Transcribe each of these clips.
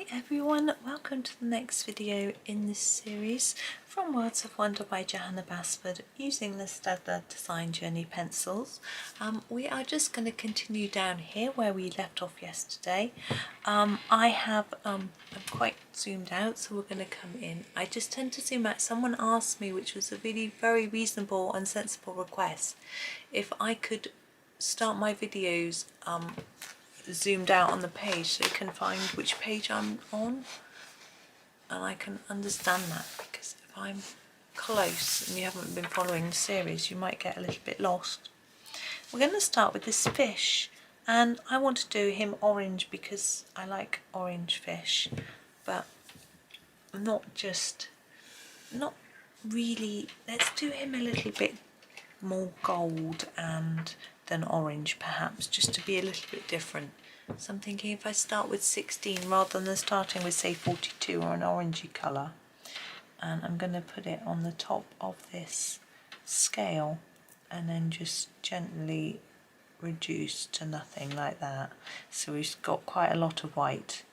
Hi everyone, welcome to the next video in this series from Worlds of Wonder by Johanna Basford using the Staedtler Design Journey pencils. We are just going to continue down here where we left off yesterday. I'm quite zoomed out, so we're going to come in. I just tend to zoom out. Someone asked me, which was a really very reasonable and sensible request, if I could start my videos zoomed out on the page so you can find which page I'm on, and I can understand that, because if I'm close and you haven't been following the series you might get a little bit lost. We're going to start with this fish, and I want to do him orange because I like orange fish, but not really. Let's do him a little bit more gold and than orange, perhaps, just to be a little bit different. So I'm thinking if I start with 16 rather than starting with, say, 42 or an orangey colour, and I'm going to put it on the top of this scale and then just gently reduce to nothing like that. So we've got quite a lot of white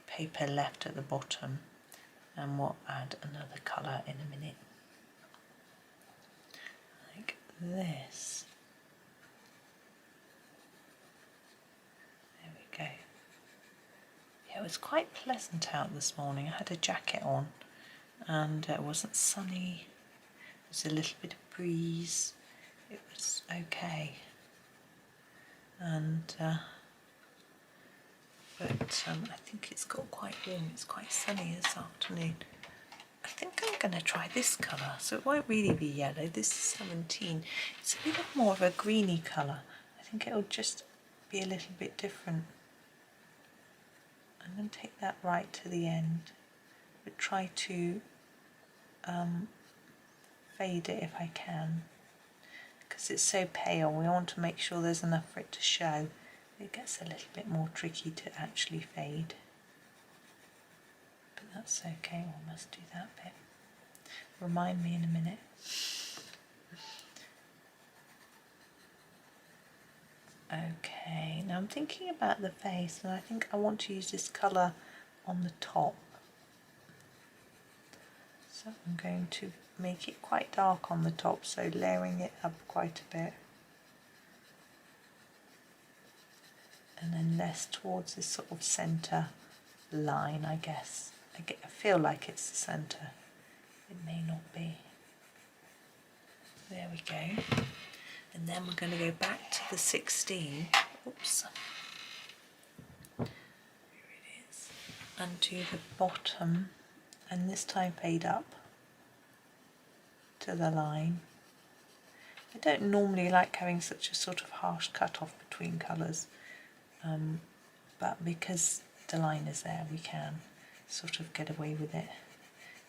paper left at the bottom, and we'll add another colour in a minute, like this. There we go. Yeah, it was quite pleasant out this morning. I had a jacket on and it wasn't sunny. There was a little bit of breeze. It was okay. And I think it's got quite warm. It's quite sunny this afternoon. I think I'm going to try this colour, so it won't really be yellow. This is 17. It's a bit more of a greeny colour. I think it'll just be a little bit different. I'm going to take that right to the end, but try to fade it if I can, because it's so pale. We want to make sure there's enough for it to show. It gets a little bit more tricky to actually fade, but that's okay. We must do that bit. Remind me in a minute. Okay, now I'm thinking about the face, and I think I want to use this colour on the top. So I'm going to make it quite dark on the top, so layering it up quite a bit. And then less towards this sort of centre line, I guess. I feel like it's the centre. It may not be. There we go. And then we're going to go back to the 16. Oops. Here it is. And do the bottom, and this time fade up to the line. I don't normally like having such a sort of harsh cut off between colours, but because the line is there, we can sort of get away with it.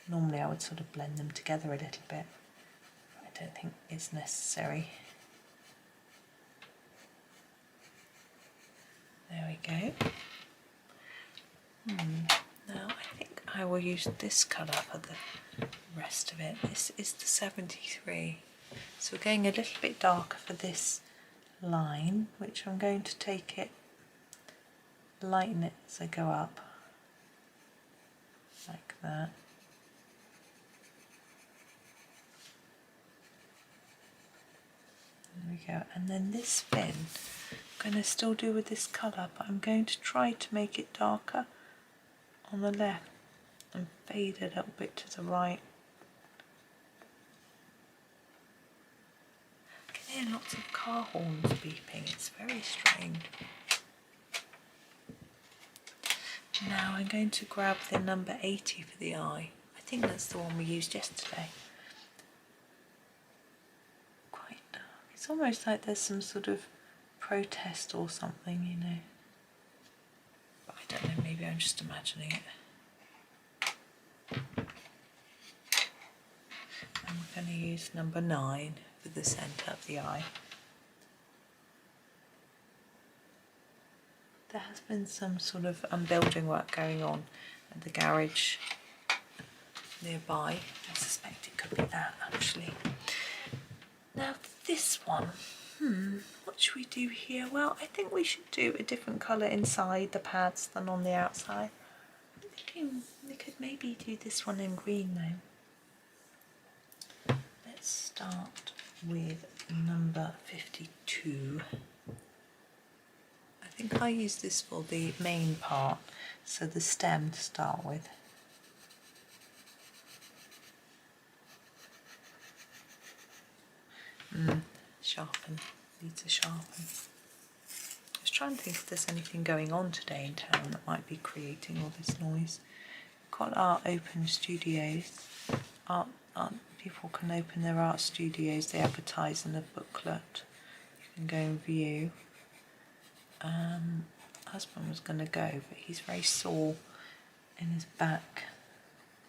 Normally I would sort of blend them together a little bit, but I don't think it's necessary. There we go. Now I think I will use this colour for the rest of it. This is the 73. So we're going a little bit darker for this line, which I'm going to take it, lighten it as I go up, like that. There we go. And then this fin, I'm going to still do with this colour, but I'm going to try to make it darker on the left and fade a little bit to the right. I can hear lots of car horns beeping. It's very strange. Now I'm going to grab the number 80 for the eye. I think that's the one we used yesterday. Quite dark. It's almost like there's some sort of protest or something, you know. But I don't know, maybe I'm just imagining it. And we're going to use number 9 for the centre of the eye. There has been some sort of building work going on at the garage nearby. I suspect it could be that, actually. Now this one, what should we do here? Well, I think we should do a different colour inside the pads than on the outside. We could maybe do this one in green though. Let's start with number 52. I think I use this for the main part, so the stem to start with. Sharpen, needs to sharpen. I was trying to think if there's anything going on today in town that might be creating all this noise. We've got our open studios. Art people can open their art studios. They advertise in a booklet. You can go and view. Husband was going to go, but he's very sore in his back,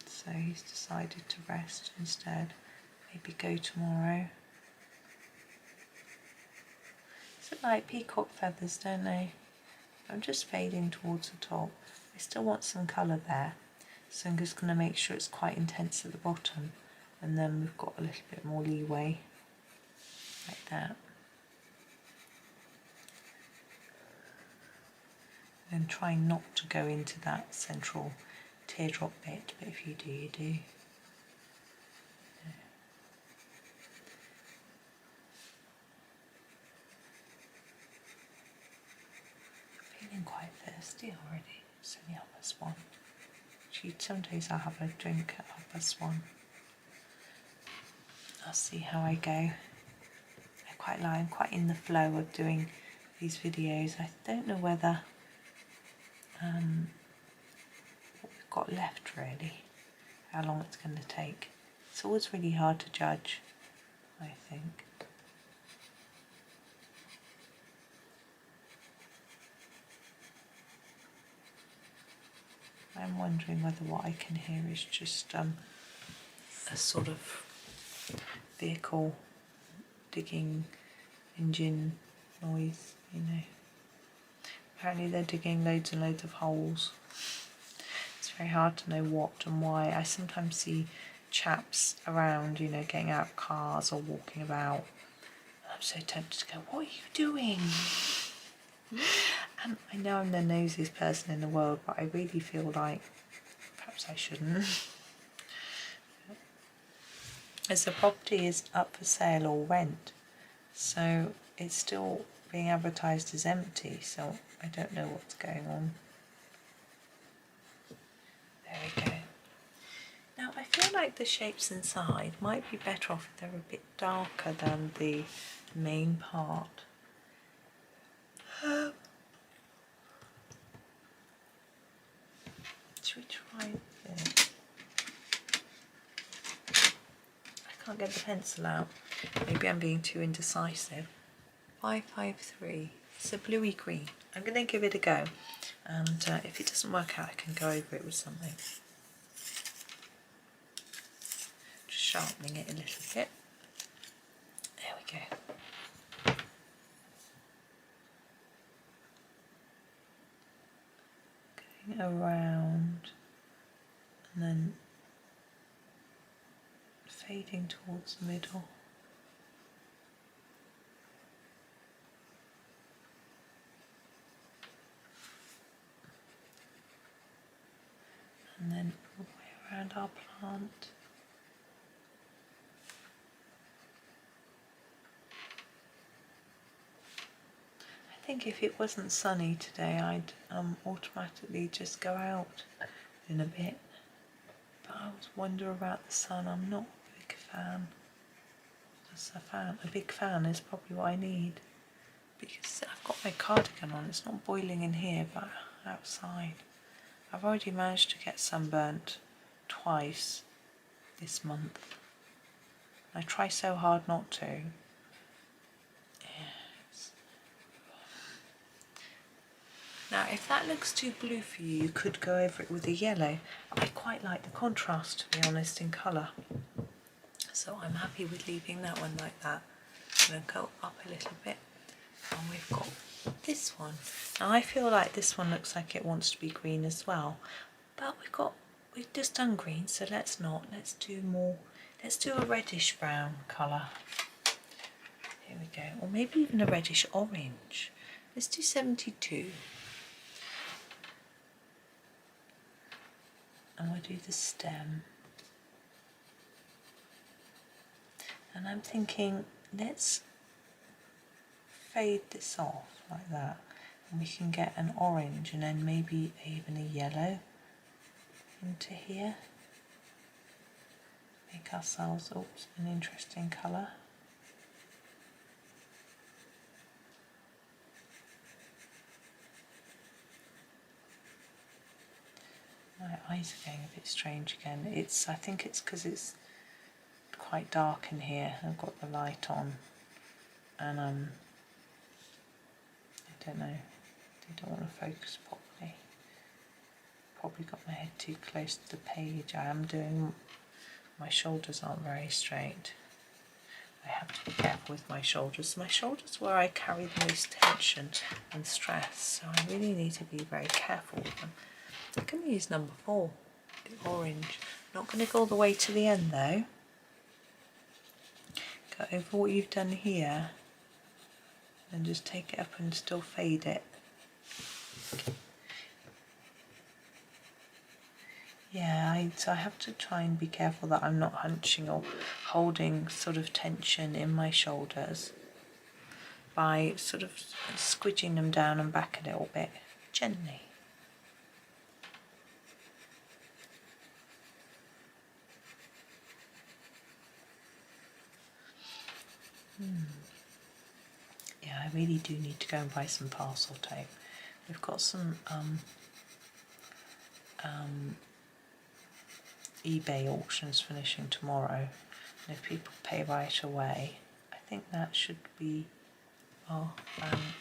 so he's decided to rest instead. Maybe go tomorrow. It's like peacock feathers, don't they? I'm just fading towards the top. I still want some colour there, so I'm just going to make sure it's quite intense at the bottom, and then we've got a little bit more leeway, like that. And trying not to go into that central teardrop bit, but if you do, you do. Feeling quite thirsty already. It's only 1:30. Actually, some days I'll have a drink at 1:30. I'll see how I go. I'm quite in the flow of doing these videos. I don't know whether what we've got left really, how long it's going to take. It's always really hard to judge, I think. I'm wondering whether what I can hear is just a sort of vehicle digging engine noise, you know. Apparently they're digging loads and loads of holes. It's very hard to know what and why. I sometimes see chaps around, you know, getting out of cars or walking about. I'm so tempted to go, what are you doing? And I know I'm the nosiest person in the world, but I really feel like perhaps I shouldn't. As the property is up for sale or rent, so it's still being advertised as empty, so I don't know what's going on. There we go. Now I feel like the shapes inside might be better off if they're a bit darker than the main part. Should we try this? I can't get the pencil out. Maybe I'm being too indecisive. 553. It's a bluey green. I'm going to give it a go, and if it doesn't work out I can go over it with something. Just sharpening it a little bit. There we go. Going around and then fading towards the middle. And then all the way around our plant. I think if it wasn't sunny today, I'd automatically just go out in a bit. But I always wonder about the sun. I'm not a big fan. Just a big fan is probably what I need. Because I've got my cardigan on. It's not boiling in here, but outside. I've already managed to get sunburnt twice this month. I try so hard not to. Yes. Now if that looks too blue for you, you could go over it with a yellow. I quite like the contrast, to be honest, in colour. So I'm happy with leaving that one like that. I'm going to go up a little bit. And we've got this one. Now I feel like this one looks like it wants to be green as well, but we've just done green, so let's do a reddish brown colour. Here we go, or maybe even a reddish orange. Let's do 72. and we'll do the stem. And I'm thinking, let's fade this off like that, and we can get an orange and then maybe even a yellow into here. Make ourselves, oops, an interesting colour. My eyes are getting a bit strange again. I think it's because it's quite dark in here. I've got the light on, and I don't know, they don't want to focus properly. Probably got my head too close to the page. My shoulders aren't very straight. I have to be careful with my shoulders. My shoulders are where I carry the most tension and stress, so I really need to be very careful with them. I'm going to use number 4, the orange. Not going to go all the way to the end though. Go over what you've done here and just take it up and still fade it. Yeah, so I have to try and be careful that I'm not hunching or holding sort of tension in my shoulders by sort of squidging them down and back a little bit, gently. Yeah, I really do need to go and buy some parcel tape. We've got some eBay auctions finishing tomorrow, and if people pay right away, I think that should be our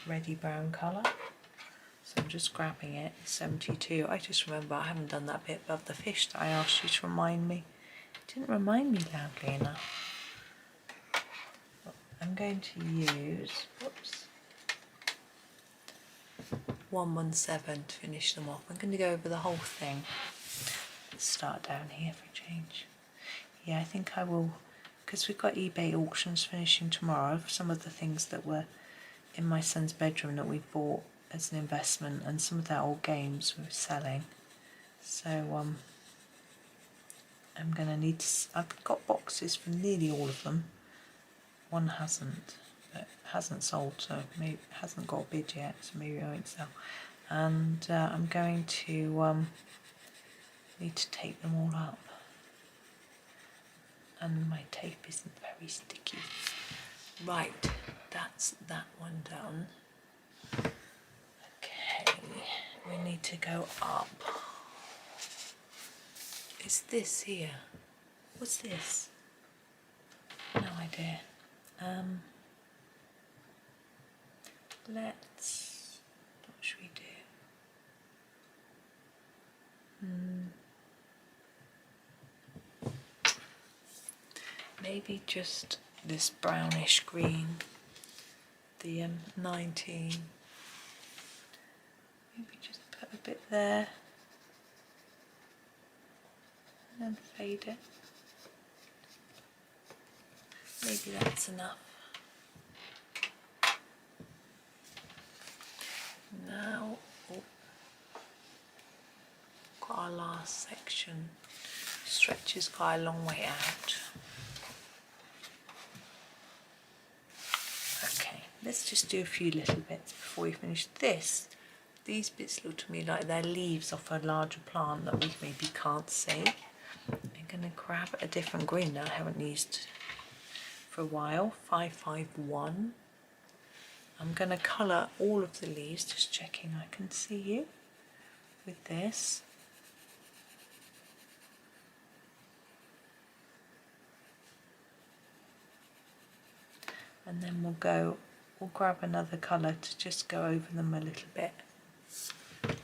ready brown colour. So I'm just grabbing it, 72. I just remember I haven't done that bit of the fish that I asked you to remind me. It didn't remind me loudly enough. I'm going to use, whoops, 117 to finish them off. I'm going to go over the whole thing. Let's start down here for a change. Yeah, I think I will, because we've got eBay auctions finishing tomorrow of some of the things that were in my son's bedroom that we bought as an investment, and some of their old games we were selling. So I'm going to need to, I've got boxes for nearly all of them. One hasn't, but hasn't sold, so maybe hasn't got a bid yet, so maybe I won't sell. And I'm going to need to tape them all up. And my tape isn't very sticky. Right, that's that one done. Okay, we need to go up. Is this here? What's this? No idea. Let's, what should we do? Maybe just this brownish green, the 19. Maybe just put a bit there and then fade it. Maybe that's enough. Now, got our last section. Stretches quite a long way out. Okay, let's just do a few little bits before we finish this. These bits look to me like they're leaves off a larger plant that we maybe can't see. I'm going to grab a different green that I haven't used for a while, 551. I'm going to colour all of the leaves, just checking I can see you with this. And then we'll grab another colour to just go over them a little bit. I'm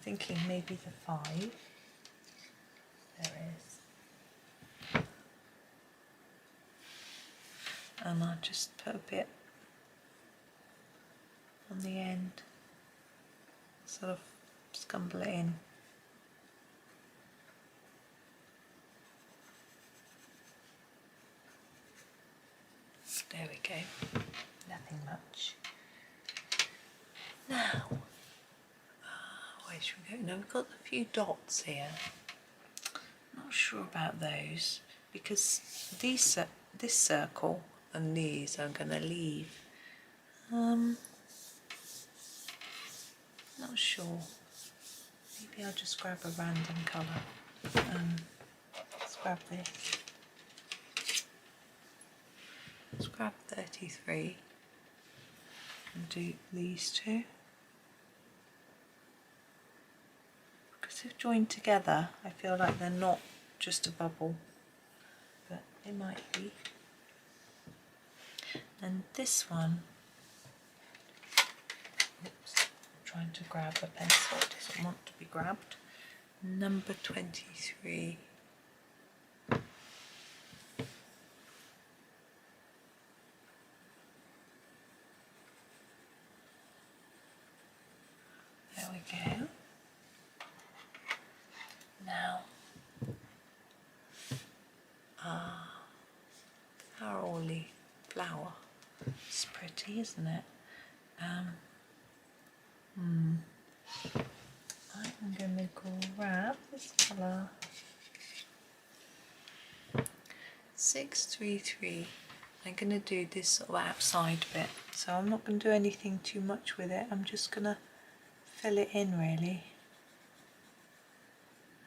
thinking maybe the 5. There is. And I'll just put a bit on the end, sort of scumble it in. There we go, nothing much. Now, should we go? Now we've got a few dots here. Not sure about those because this circle and these are going to leave. Not sure. Maybe I'll just grab a random colour. Let's grab this. Let's grab 33 and do these two. Because if joined together, I feel like they're not just a bubble, but they might be. And this one, oops, I'm trying to grab a pencil, it doesn't want to be grabbed. Number 23. There we go. Now, Caroli flower. It's pretty, isn't it? I'm going to grab this colour. 633. I'm going to do this sort of outside bit, so I'm not going to do anything too much with it. I'm just going to fill it in really.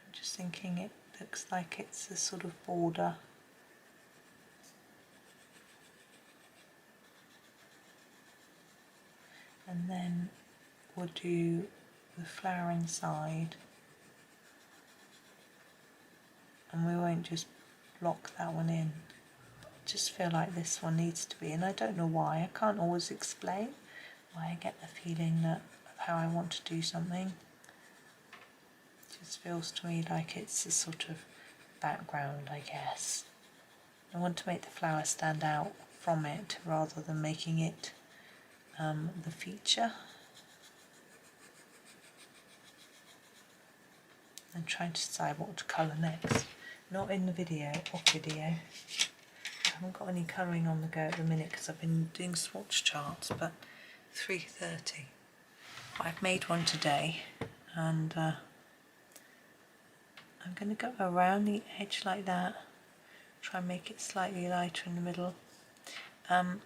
I'm just thinking it looks like it's a sort of border. And then we'll do the flower inside, and we won't just block that one in. I just feel like this one needs to be, and I don't know why. I can't always explain why I get the feeling that of how I want to do something. It just feels to me like it's a sort of background, I guess. I want to make the flower stand out from it rather than making it the feature. I'm trying to decide what to colour next. Not in the video, off video. I haven't got any colouring on the go at the minute because I've been doing swatch charts, but 3:30. I've made one today, and I'm going to go around the edge like that, try and make it slightly lighter in the middle.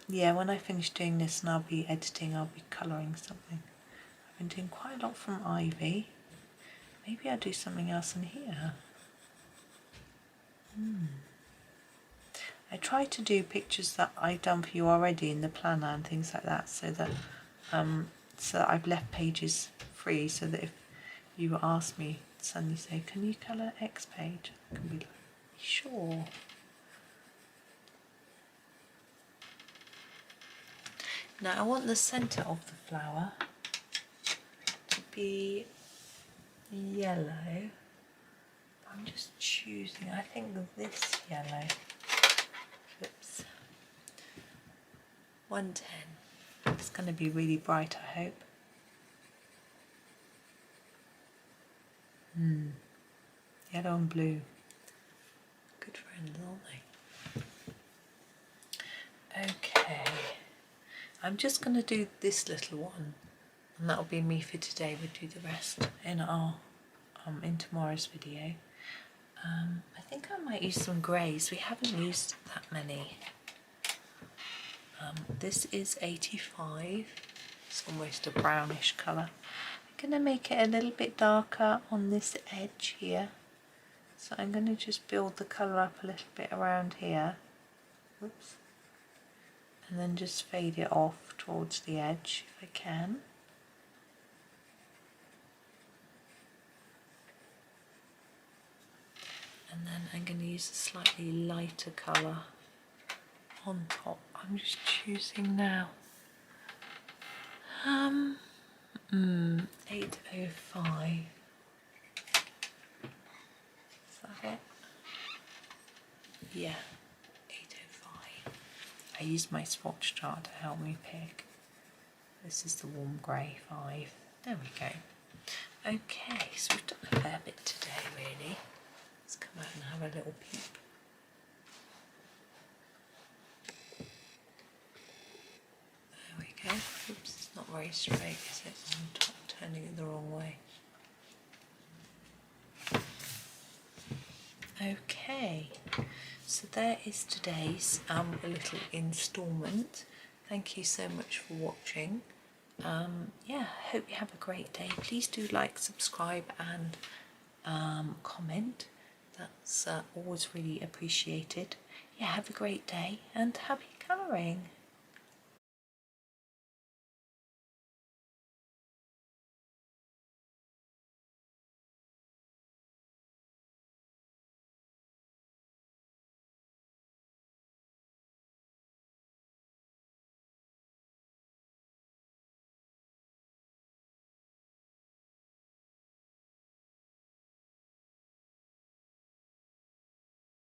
Yeah, when I finish doing this and I'll be editing, I'll be colouring something. I've been doing quite a lot from Ivy. Maybe I'll do something else in here. I try to do pictures that I've done for you already in the planner and things like that, so that I've left pages free, so that if you ask me, suddenly say, can you colour X page? I can be like, sure. Now I want the centre of the flower to be yellow. I'm just choosing, I think this yellow. Oops. 110. It's going to be really bright, I hope. Yellow and blue. Good friends, aren't they? Okay. I'm just going to do this little one, and that'll be me for today. We'll do the rest in our in tomorrow's video. I think I might use some greys. We haven't used that many. This is 85. It's almost a brownish colour. I'm going to make it a little bit darker on this edge here. So I'm going to just build the colour up a little bit around here. Whoops. And then just fade it off towards the edge if I can. And then I'm going to use a slightly lighter colour on top. I'm just choosing now. 805. Is that it? Yeah, 805. I used my swatch chart to help me pick. This is the warm grey 5. There we go. Okay, so we've done a fair bit today, really. Let's come out and have a little peep. There we go. Oops, it's not very straight, is it? I'm turning it the wrong way. Okay, so there is today's little instalment. Thank you so much for watching. Yeah, I hope you have a great day. Please do like, subscribe and comment. That's always really appreciated. Yeah, have a great day and happy colouring.